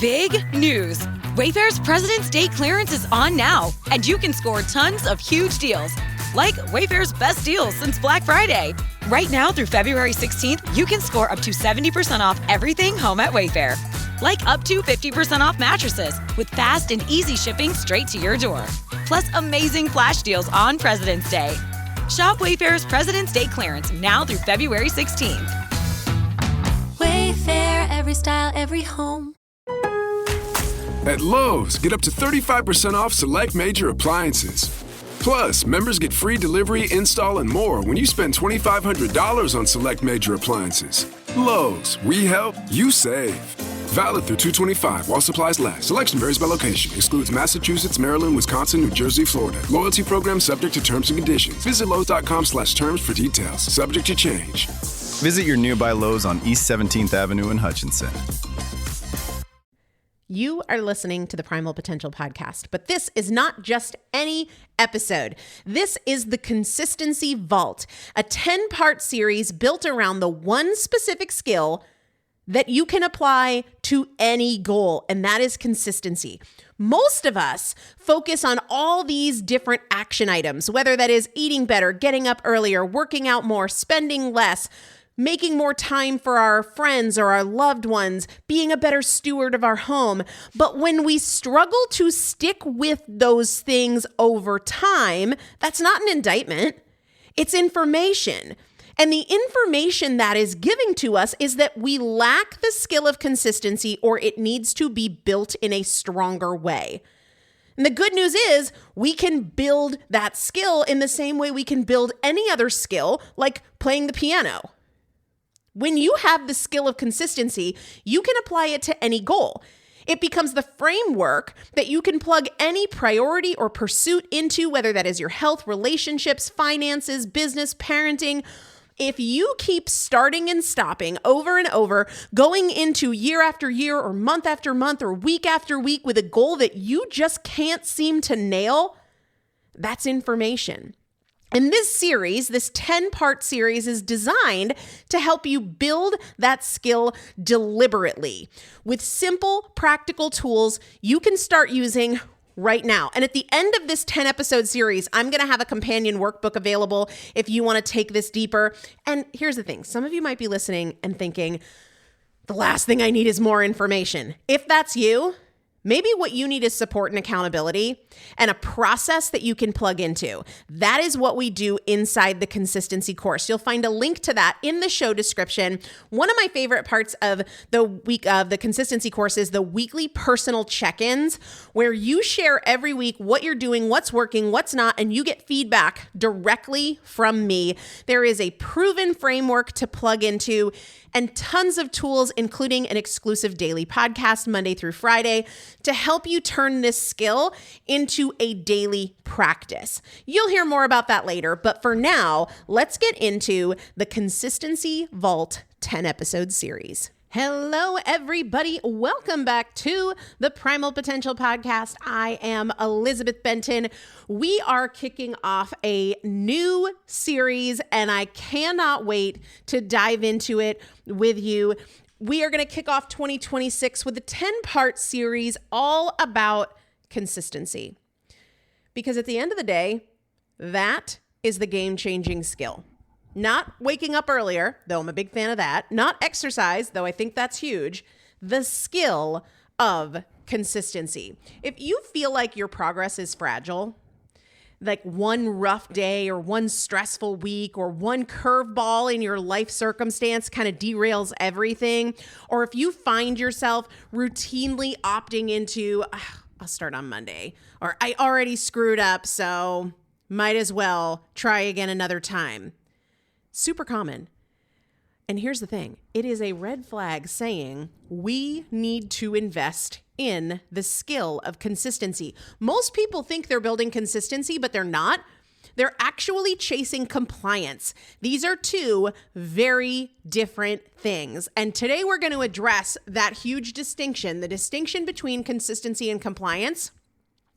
Big news! Wayfair's President's Day clearance is on now, and you can score tons of huge deals. Like Wayfair's best deals since Black Friday. Right now through February 16th, you can score up to 70% off everything home at Wayfair. Like up to 50% off mattresses with fast and easy shipping straight to your door. Plus amazing flash deals on President's Day. Shop Wayfair's President's Day clearance now through February 16th. Wayfair, every style, every home. At Lowe's, get up to 35% off select major appliances. Plus, members get free delivery, install, and more when you spend $2,500 on select major appliances. Lowe's, we help, you save. Valid through 2/25 while supplies last. Selection varies by location. Excludes Massachusetts, Maryland, Wisconsin, New Jersey, Florida. Loyalty program subject to terms and conditions. Visit Lowe's.com/terms for details. Subject to change. Visit your nearby Lowe's on East 17th Avenue in Hutchinson. You are listening to the Primal Potential Podcast, but this is not just any episode. This is the Consistency Vault, a 10-part series built around the one specific skill that you can apply to any goal, and that is consistency. Most of us focus on all these different action items, whether that is eating better, getting up earlier, working out more, spending less, making more time for our friends or our loved ones, being a better steward of our home. But when we struggle to stick with those things over time, that's not an indictment. It's information. And the information that is giving to us is that we lack the skill of consistency, or it needs to be built in a stronger way. And the good news is we can build that skill in the same way we can build any other skill, like playing the piano. When you have the skill of consistency, you can apply it to any goal. It becomes the framework that you can plug any priority or pursuit into, whether that is your health, relationships, finances, business, parenting. If you keep starting and stopping over and over, going into year after year or month after month or week after week with a goal that you just can't seem to nail, that's information. And this series, this 10-part series, is designed to help you build that skill deliberately with simple, practical tools you can start using right now. And at the end of this 10-episode series, I'm going to have a companion workbook available if you want to take this deeper. And here's the thing. Some of you might be listening and thinking, the last thing I need is more information. If that's you, maybe what you need is support and accountability and a process that you can plug into. That is what we do inside the consistency course. You'll find a link to that in the show description. One of my favorite parts of the week of the consistency course is the weekly personal check-ins, where you share every week what you're doing, what's working, what's not, and you get feedback directly from me. There is a proven framework to plug into and tons of tools, including an exclusive daily podcast Monday through Friday, to help you turn this skill into a daily practice. You'll hear more about that later, but for now, let's get into the Consistency Vault 10-episode series. Hello, everybody. Welcome back to the Primal Potential Podcast. I am Elizabeth Benton. We are kicking off a new series, and I cannot wait to dive into it with you. We are going to kick off 2026 with a 10-part series all about consistency. Because at the end of the day, that is the game-changing skill. Not waking up earlier, though I'm a big fan of that. Not exercise, though I think that's huge. The skill of consistency. If you feel like your progress is fragile, like one rough day or one stressful week or one curveball in your life circumstance kind of derails everything, or if you find yourself routinely opting into, I'll start on Monday, or I already screwed up, so might as well try again another time. Super common. And here's the thing. It is a red flag saying we need to invest in the skill of consistency. Most people think they're building consistency, but they're not. They're actually chasing compliance. These are two very different things. And today we're going to address that huge distinction, the distinction between consistency and compliance.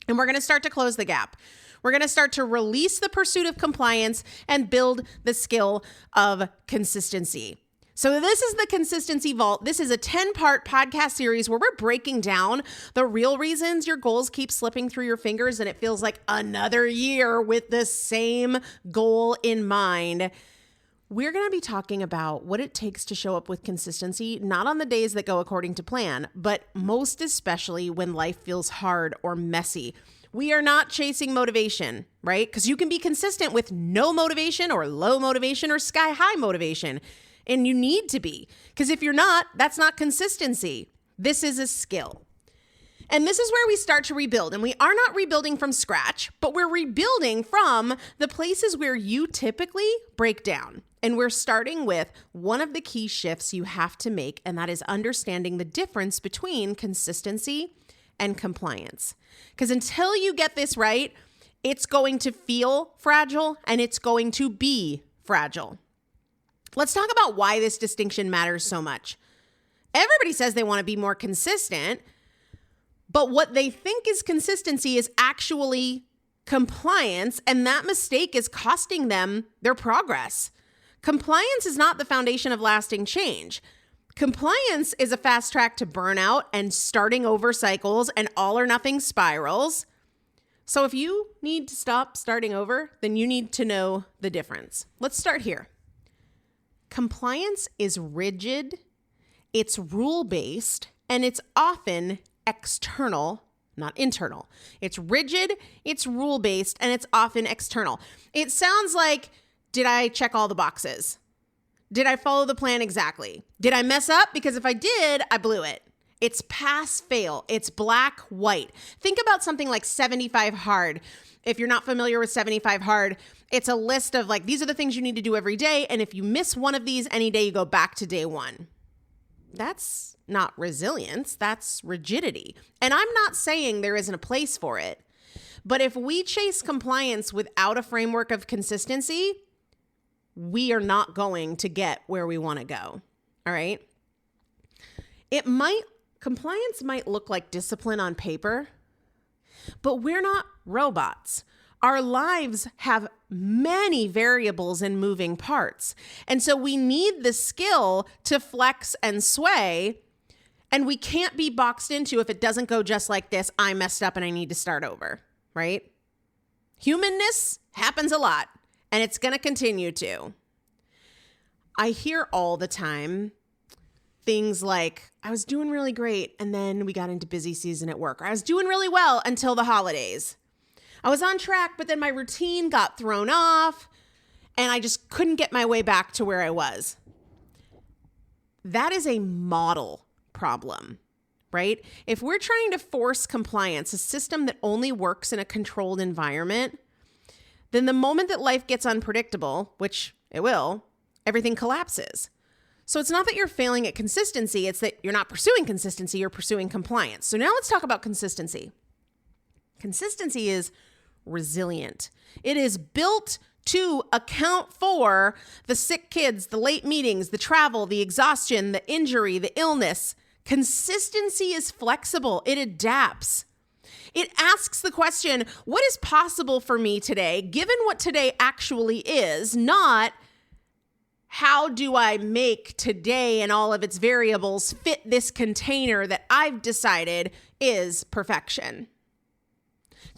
And we're going to start to close the gap. We're going to start to release the pursuit of compliance and build the skill of consistency. So this is the Consistency Vault. This is a 10-part podcast series where we're breaking down the real reasons your goals keep slipping through your fingers and it feels like another year with the same goal in mind. We're going to be talking about what it takes to show up with consistency, not on the days that go according to plan, but most especially when life feels hard or messy. We are not chasing motivation, right? Because you can be consistent with no motivation or low motivation or sky-high motivation. And you need to be, because if you're not, that's not consistency. This is a skill. And this is where we start to rebuild. And we are not rebuilding from scratch, but we're rebuilding from the places where you typically break down. And we're starting with one of the key shifts you have to make, and that is understanding the difference between consistency and compliance. Because until you get this right, it's going to feel fragile and it's going to be fragile. Let's talk about why this distinction matters so much. Everybody says they want to be more consistent, but what they think is consistency is actually compliance, and that mistake is costing them their progress. Compliance is not the foundation of lasting change. Compliance is a fast track to burnout and starting over cycles and all or nothing spirals. So if you need to stop starting over, then you need to know the difference. Let's start here. Compliance is rigid, it's rule-based, and it's often external, not internal. It's rigid, it's rule-based, and it's often external. It sounds like, did I check all the boxes? Did I follow the plan exactly? Did I mess up? Because if I did, I blew it. It's pass-fail. It's black-white. Think about something like 75 hard. If you're not familiar with 75 hard, it's a list of like, these are the things you need to do every day. And if you miss one of these any day, you go back to day one. That's not resilience. That's rigidity. And I'm not saying there isn't a place for it. But if we chase compliance without a framework of consistency, we are not going to get where we want to go. All right. Compliance might look like discipline on paper, but we're not robots. Our lives have many variables and moving parts. And so we need the skill to flex and sway. And we can't be boxed into, if it doesn't go just like this, I messed up and I need to start over, right? Humanness happens a lot, and it's going to continue to. I hear all the time things like, I was doing really great, and then we got into busy season at work. Or I was doing really well until the holidays. I was on track, but then my routine got thrown off, and I just couldn't get my way back to where I was. That is a model problem, right? If we're trying to force compliance, a system that only works in a controlled environment, then the moment that life gets unpredictable, which it will, everything collapses. So it's not that you're failing at consistency, it's that you're not pursuing consistency, you're pursuing compliance. So now let's talk about consistency. Consistency is resilient. It is built to account for the sick kids, the late meetings, the travel, the exhaustion, the injury, the illness. Consistency is flexible. It adapts. It asks the question, what is possible for me today, given what today actually is, not how do I make today and all of its variables fit this container that I've decided is perfection?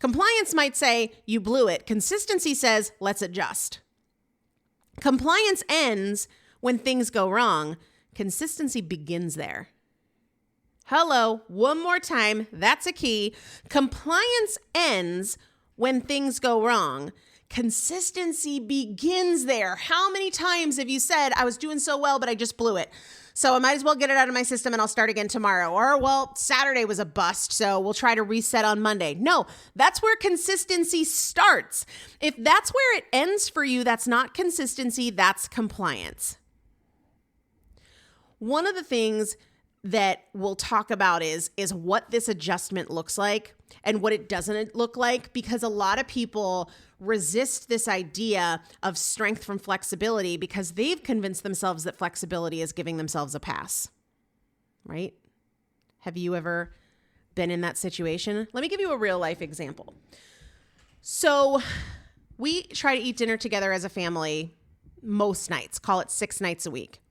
Compliance might say, you blew it. Consistency says, let's adjust. Compliance ends when things go wrong. Consistency begins there. Hello, one more time. That's a key. Compliance ends when things go wrong. Consistency begins there. How many times have you said, I was doing so well, but I just blew it? So I might as well get it out of my system and I'll start again tomorrow. Or, well, Saturday was a bust, so we'll try to reset on Monday. No, that's where consistency starts. If that's where it ends for you, that's not consistency, that's compliance. One of the things that we'll talk about is what this adjustment looks like and what it doesn't look like, because a lot of people resist this idea of strength from flexibility because they've convinced themselves that flexibility is giving themselves a pass, right? Have you ever been in that situation? Let me give you a real life example. So we try to eat dinner together as a family most nights, call it 6 nights a week.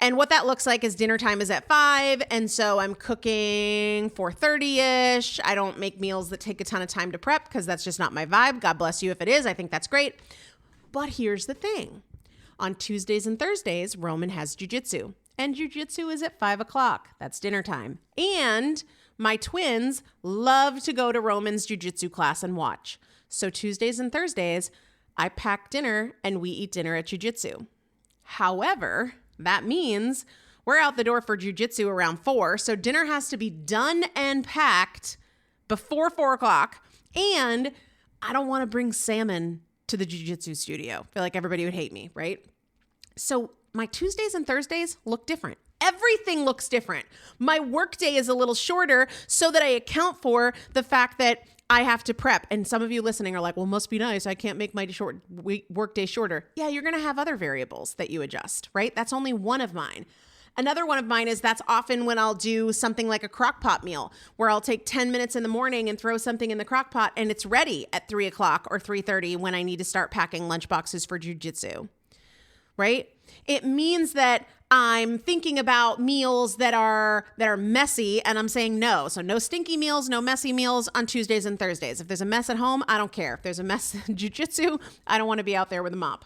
And what that looks like is dinner time is at 5. And so I'm cooking 4:30-ish. I don't make meals that take a ton of time to prep because that's just not my vibe. God bless you if it is. I think that's great. But here's the thing. On Tuesdays and Thursdays, Roman has jujitsu. And jujitsu is at 5 o'clock. That's dinner time. And my twins love to go to Roman's jujitsu class and watch. So Tuesdays and Thursdays, I pack dinner and we eat dinner at jujitsu. However, that means we're out the door for jujitsu around 4. So dinner has to be done and packed before 4 o'clock. And I don't want to bring salmon to the jujitsu studio. I feel like everybody would hate me, right? So my Tuesdays and Thursdays look different. Everything looks different. My workday is a little shorter so that I account for the fact that I have to prep. And some of you listening are like, well, must be nice. I can't make my workday shorter. Yeah, you're going to have other variables that you adjust, right? That's only one of mine. Another one of mine is that's often when I'll do something like a crock pot meal where I'll take 10 minutes in the morning and throw something in the crock pot and it's ready at 3 o'clock or 3:30 when I need to start packing lunch boxes for jujitsu, right? It means that I'm thinking about meals that are messy and I'm saying no. So no stinky meals, no messy meals on Tuesdays and Thursdays. If there's a mess at home, I don't care. If there's a mess in jujitsu, I don't want to be out there with a mop.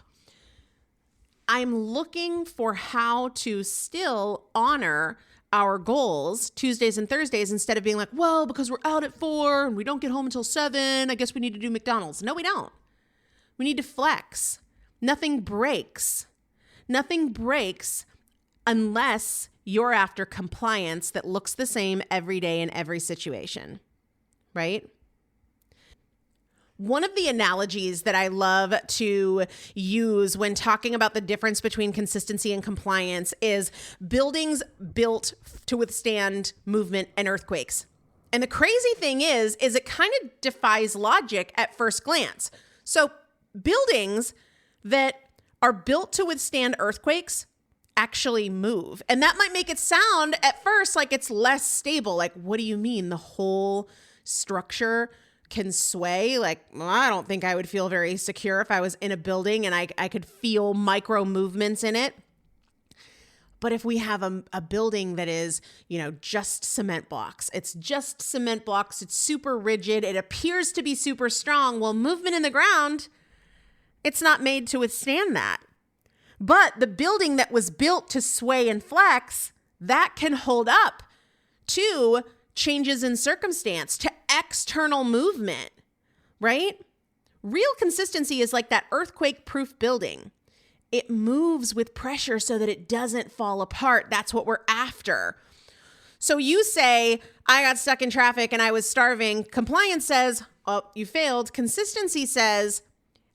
I'm looking for how to still honor our goals Tuesdays and Thursdays instead of being like, well, because we're out at 4 and we don't get home until 7, I guess we need to do McDonald's. No, we don't. We need to flex. Nothing breaks. Nothing breaks unless you're after compliance that looks the same every day in every situation, right? One of the analogies that I love to use when talking about the difference between consistency and compliance is buildings built to withstand movement and earthquakes. And the crazy thing is it kind of defies logic at first glance. So buildings that are built to withstand earthquakes actually move. And that might make it sound at first like it's less stable. Like, what do you mean? The whole structure can sway? Like, well, I don't think I would feel very secure if I was in a building and I could feel micro movements in it. But if we have a building that is, just cement blocks, it's just cement blocks, it's super rigid, it appears to be super strong. Well, movement in the ground, it's not made to withstand that. But the building that was built to sway and flex, that can hold up to changes in circumstance, to external movement, right? Real consistency is like that earthquake-proof building. It moves with pressure so that it doesn't fall apart. That's what we're after. So you say, I got stuck in traffic and I was starving. Compliance says, oh, you failed. Consistency says,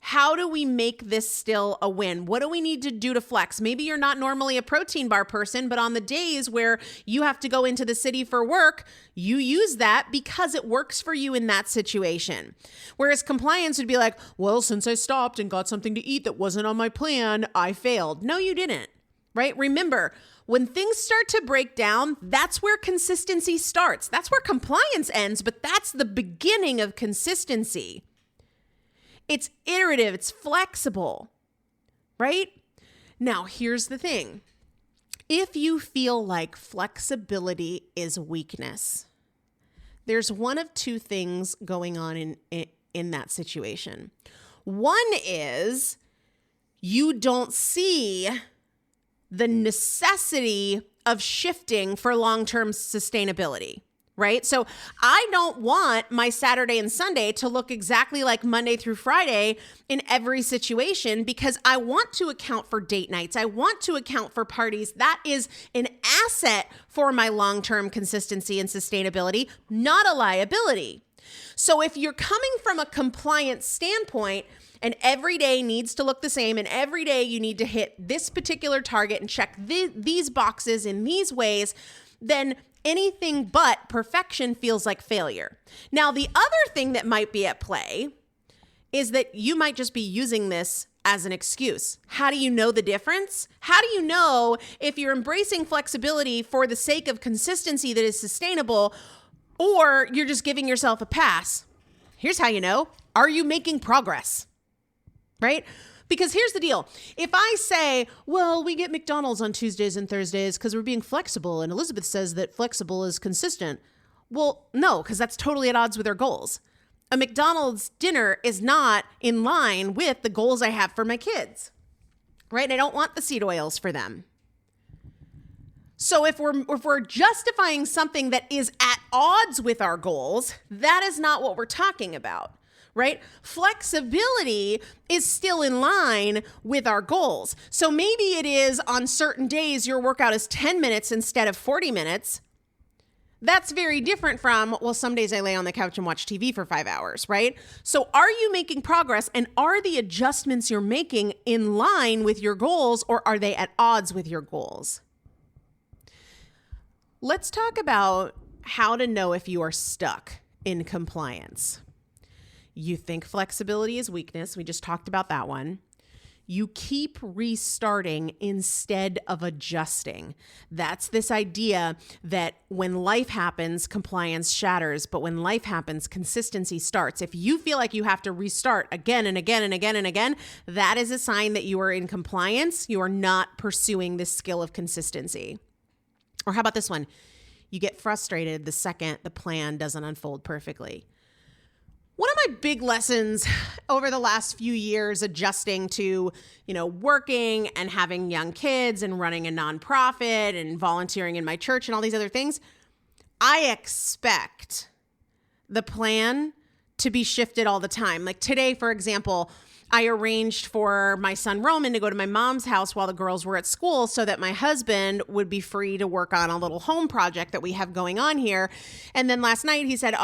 how do we make this still a win? What do we need to do to flex? Maybe you're not normally a protein bar person, but on the days where you have to go into the city for work, you use that because it works for you in that situation. Whereas compliance would be like, well, since I stopped and got something to eat that wasn't on my plan, I failed. No, you didn't, right? Remember, when things start to break down, that's where consistency starts. That's where compliance ends, but that's the beginning of consistency. It's iterative, it's flexible, right? Now, here's the thing. If you feel like flexibility is weakness, there's one of two things going on in that situation. One is you don't see the necessity of shifting for long-term sustainability. Right? So I don't want my Saturday and Sunday to look exactly like Monday through Friday in every situation because I want to account for date nights. I want to account for parties. That is an asset for my long-term consistency and sustainability, not a liability. So if you're coming from a compliance standpoint and every day needs to look the same and every day you need to hit this particular target and check these boxes in these ways, then anything but perfection feels like failure. Now, the other thing that might be at play is that you might just be using this as an excuse. How do you know the difference? How do you know if you're embracing flexibility for the sake of consistency that is sustainable or you're just giving yourself a pass? Here's how you know. Are you making progress? Right? Because here's the deal. If I say, well, we get McDonald's on Tuesdays and Thursdays because we're being flexible, and Elizabeth says that flexible is consistent. Well, no, because that's totally at odds with our goals. A McDonald's dinner is not in line with the goals I have for my kids, right? And I don't want the seed oils for them. So if we're justifying something that is at odds with our goals, that is not what we're talking about, right? Flexibility is still in line with our goals. So maybe it is on certain days your workout is 10 minutes instead of 40 minutes. That's very different from, well, some days I lay on the couch and watch TV for 5 hours, right? So are you making progress, and are the adjustments you're making in line with your goals, or are they at odds with your goals? Let's talk about how to know if you are stuck in compliance. You think flexibility is weakness. We just talked about that one. You keep restarting instead of adjusting. That's this idea that when life happens, compliance shatters, but when life happens, consistency starts. If you feel like you have to restart again and again and again and again, that is a sign that you are in compliance. You are not pursuing this skill of consistency. Or how about this one? You get frustrated the second the plan doesn't unfold perfectly. One of my big lessons over the last few years adjusting to, working and having young kids and running a nonprofit and volunteering in my church and all these other things, I expect the plan to be shifted all the time. Like today, for example, I arranged for my son Roman to go to my mom's house while the girls were at school so that my husband would be free to work on a little home project that we have going on here. And then last night he said,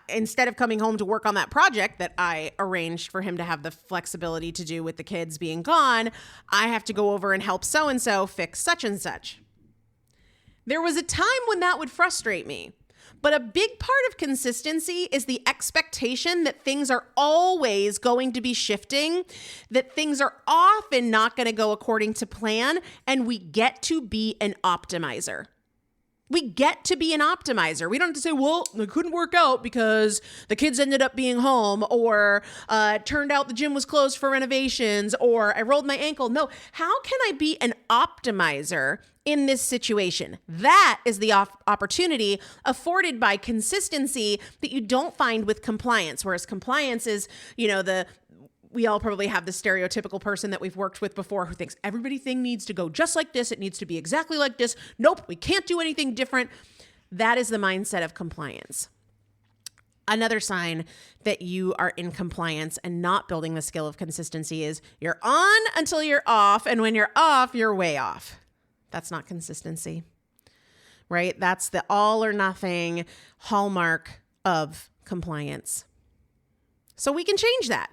instead of coming home to work on that project that I arranged for him to have the flexibility to do with the kids being gone, I have to go over and help so-and-so fix such and such. There was a time when that would frustrate me. But a big part of consistency is the expectation that things are always going to be shifting, that things are often not going to go according to plan, and we get to be an optimizer. We get to be an optimizer. We don't have to say, well, it couldn't work out because the kids ended up being home, or it turned out the gym was closed for renovations, or I rolled my ankle. No, how can I be an optimizer in this situation? That is the opportunity afforded by consistency that you don't find with compliance. Whereas compliance is, we all probably have the stereotypical person that we've worked with before who thinks everything needs to go just like this. It needs to be exactly like this. Nope, we can't do anything different. That is the mindset of compliance. Another sign that you are in compliance and not building the skill of consistency is you're on until you're off. And when you're off, you're way off. That's not consistency, right? That's the all or nothing hallmark of compliance. So we can change that,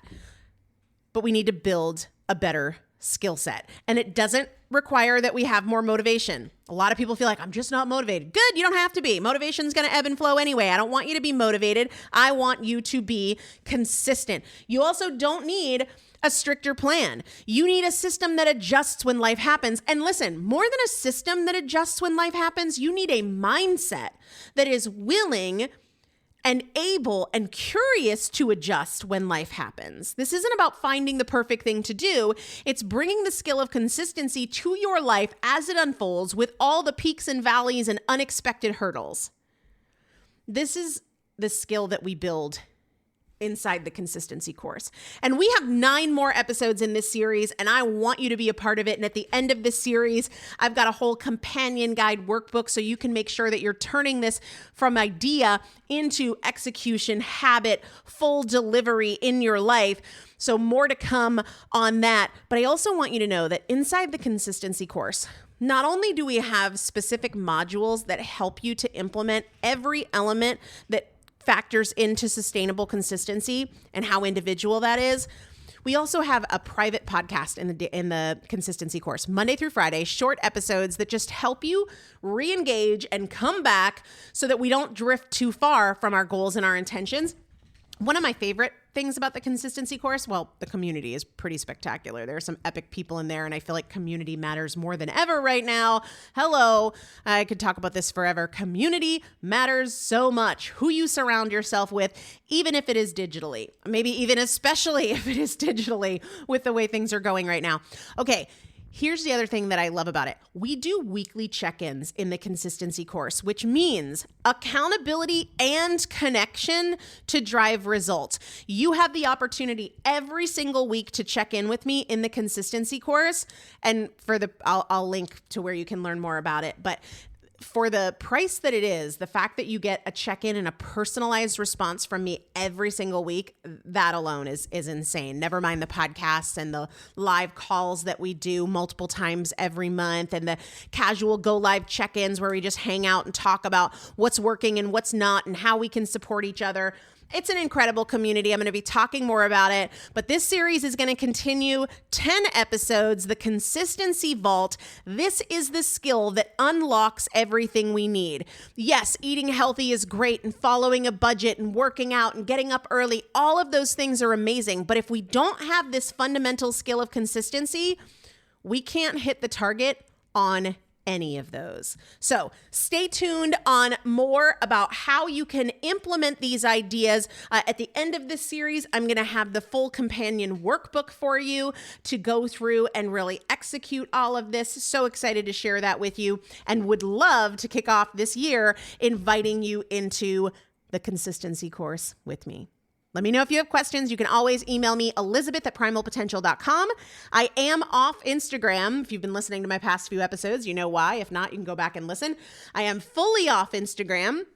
but we need to build a better skill set. And it doesn't require that we have more motivation. A lot of people feel like, I'm just not motivated. Good, you don't have to be. Motivation's going to ebb and flow anyway. I don't want you to be motivated. I want you to be consistent. You also don't need a stricter plan. You need a system that adjusts when life happens. And listen, more than a system that adjusts when life happens, you need a mindset that is willing and able and curious to adjust when life happens. This isn't about finding the perfect thing to do. It's bringing the skill of consistency to your life as it unfolds with all the peaks and valleys and unexpected hurdles. This is the skill that we build inside the consistency course. And we have 9 more episodes in this series, and I want you to be a part of it. And at the end of this series, I've got a whole companion guide workbook so you can make sure that you're turning this from idea into execution, habit, full delivery in your life. So more to come on that. But I also want you to know that inside the consistency course, not only do we have specific modules that help you to implement every element that factors into sustainable consistency and how individual that is, we also have a private podcast in the consistency course, Monday through Friday, short episodes that just help you re-engage and come back so that we don't drift too far from our goals and our intentions. One of my favorite things about the consistency course? Well, the community is pretty spectacular. There are some epic people in there, and I feel like community matters more than ever right now. Hello. I could talk about this forever. Community matters so much. Who you surround yourself with, even if it is digitally, maybe even especially if it is digitally with the way things are going right now. Okay. Here's the other thing that I love about it. We do weekly check-ins in the consistency course, which means accountability and connection to drive results. You have the every single week to check in with me in the consistency course. And I'll link to where you can learn more about it. But for the price that it is, the fact that you get a check-in and a personalized response from me every single week, that alone is insane. Never mind the podcasts and the live calls that we do multiple times every month and the casual go live check-ins where we just hang out and talk about what's working and what's not and how we can support each other. It's an incredible community. I'm going to be talking more about it, but this series is going to continue 10 episodes, the Consistency Vault. This is the skill that unlocks everything we need. Yes, eating healthy is great and following a budget and working out and getting up early. All of those things are amazing, but if we don't have this fundamental skill of consistency, we can't hit the target on any of those. So stay tuned on more about how you can implement these ideas. At the end of this series, I'm going to have the full companion workbook for you to go through and really execute all of this. So excited to share that with you and would love to kick off this year inviting you into the consistency course with me. Let me know if you have questions. You can always email me, elizabeth@primalpotential.com. I am off Instagram. If you've been listening to my past few episodes, you know why. If not, you can go back and listen. I am fully off Instagram,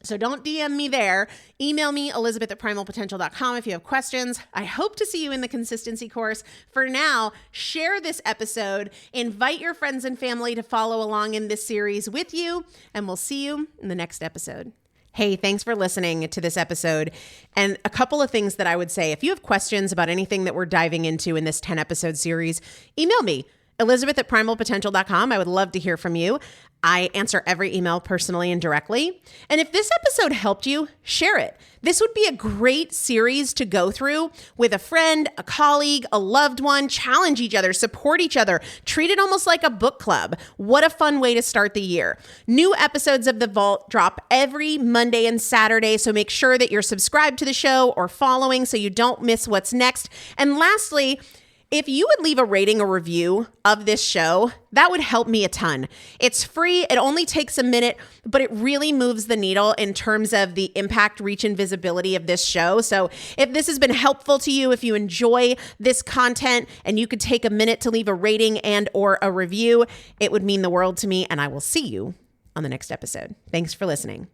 so don't DM me there. Email me, elizabeth@primalpotential.com if you have questions. I hope to see you in the consistency course. For now, share this episode. Invite your friends and family to follow along in this series with you, and we'll see you in the next episode. Hey, thanks for listening to this episode. And a couple of things that I would say, if you have questions about anything that we're diving into in this 10 episode series, email me, elizabeth@primalpotential.com. I would love to hear from you. I answer every email personally and directly. And if this episode helped you, share it. This would be a great series to go through with a friend, a colleague, a loved one. Challenge each other, support each other, treat it almost like a book club. What a fun way to start the year. New episodes of The Vault drop every Monday and Saturday, so make sure that you're subscribed to the show or following so you don't miss what's next. And lastly, if you would leave a rating or review of this show, that would help me a ton. It's free. It only takes a minute, but it really moves the needle in terms of the impact, reach, and visibility of this show. So if this has been helpful to you, if you enjoy this content and you could take a minute to leave a rating and or a review, it would mean the world to me, and I will see you on the next episode. Thanks for listening.